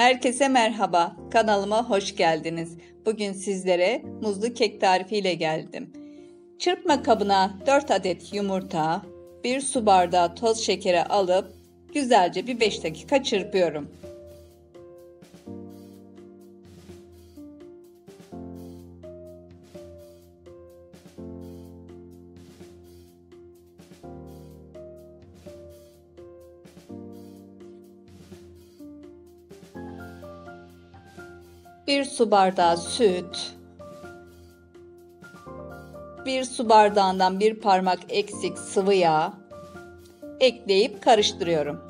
Herkese merhaba, kanalıma hoş geldiniz. Bugün sizlere muzlu kek tarifiyle geldim. Çırpma kabına 4 adet yumurta, 1 su bardağı toz şekeri alıp güzelce bir 5 dakika çırpıyorum. Bir su bardağı süt, 1 su bardağından bir parmak eksik sıvı yağ ekleyip karıştırıyorum.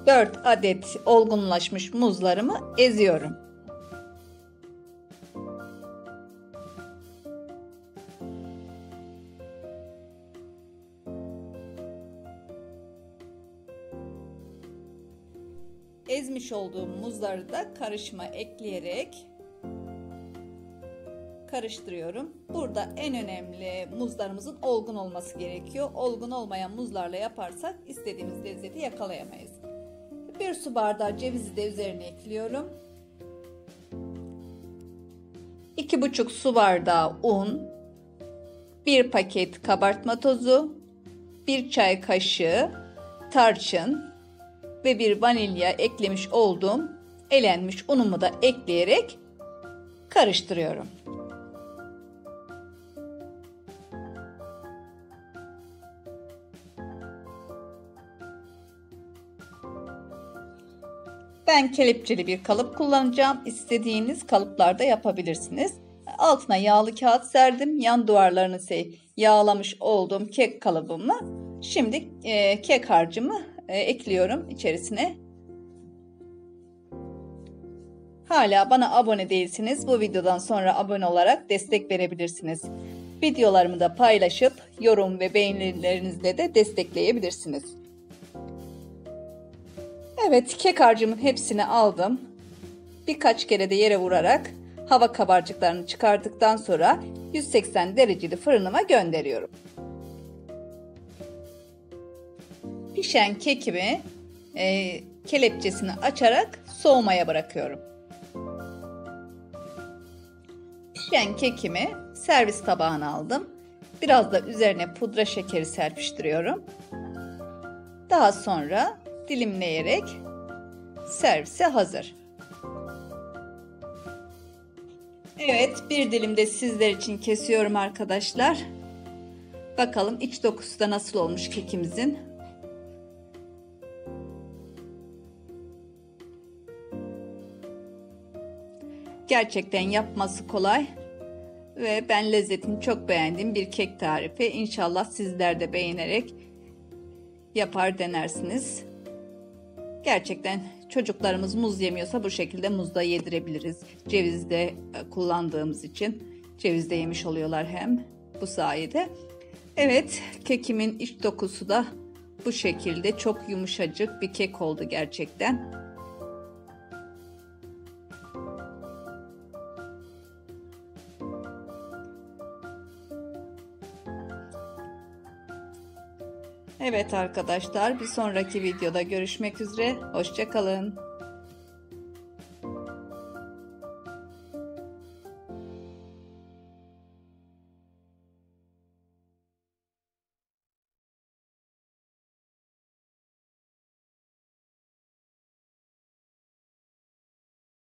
4 adet olgunlaşmış muzlarımı eziyorum. Ezmiş olduğum muzları da karışıma ekleyerek karıştırıyorum. Burada en önemli muzlarımızın olgun olması gerekiyor. Olgun olmayan muzlarla yaparsak istediğimiz lezzeti yakalayamayız. 1 su bardağı cevizi de üzerine ekliyorum. 2,5 su bardağı un, 1 paket kabartma tozu, 1 çay kaşığı tarçın ve 1 vanilya eklemiş olduğum elenmiş unumu da ekleyerek karıştırıyorum. Ben kelepçeli bir kalıp kullanacağım. İstediğiniz kalıplarda yapabilirsiniz. Altına yağlı kağıt serdim. Yan duvarlarını yağlamış olduğum kek kalıbımı. Şimdi kek harcımı ekliyorum içerisine. Hala bana abone değilsiniz. Bu videodan sonra abone olarak destek verebilirsiniz. Videolarımı da paylaşıp yorum ve beğenilerinizle de destekleyebilirsiniz. Evet, kek harcımın hepsini aldım. Birkaç kere de yere vurarak hava kabarcıklarını çıkardıktan sonra 180 dereceli fırınıma gönderiyorum. Pişen kekimi kelepçesini açarak soğumaya bırakıyorum. Pişen kekimi servis tabağına aldım. Biraz da üzerine pudra şekeri serpiştiriyorum. Daha sonra dilimleyerek servise hazır. Evet, bir dilim de sizler için kesiyorum arkadaşlar. Bakalım iç dokusu da nasıl olmuş kekimizin. Gerçekten yapması kolay ve ben lezzetini çok beğendiğim bir kek tarifi. İnşallah sizler de beğenerek yapar denersiniz. Gerçekten çocuklarımız muz yemiyorsa bu şekilde muz da yedirebiliriz. Ceviz de kullandığımız için ceviz de yemiş oluyorlar hem bu sayede. Evet, kekimin iç dokusu da bu şekilde çok yumuşacık bir kek oldu gerçekten. Evet arkadaşlar, bir sonraki videoda görüşmek üzere. Hoşça kalın.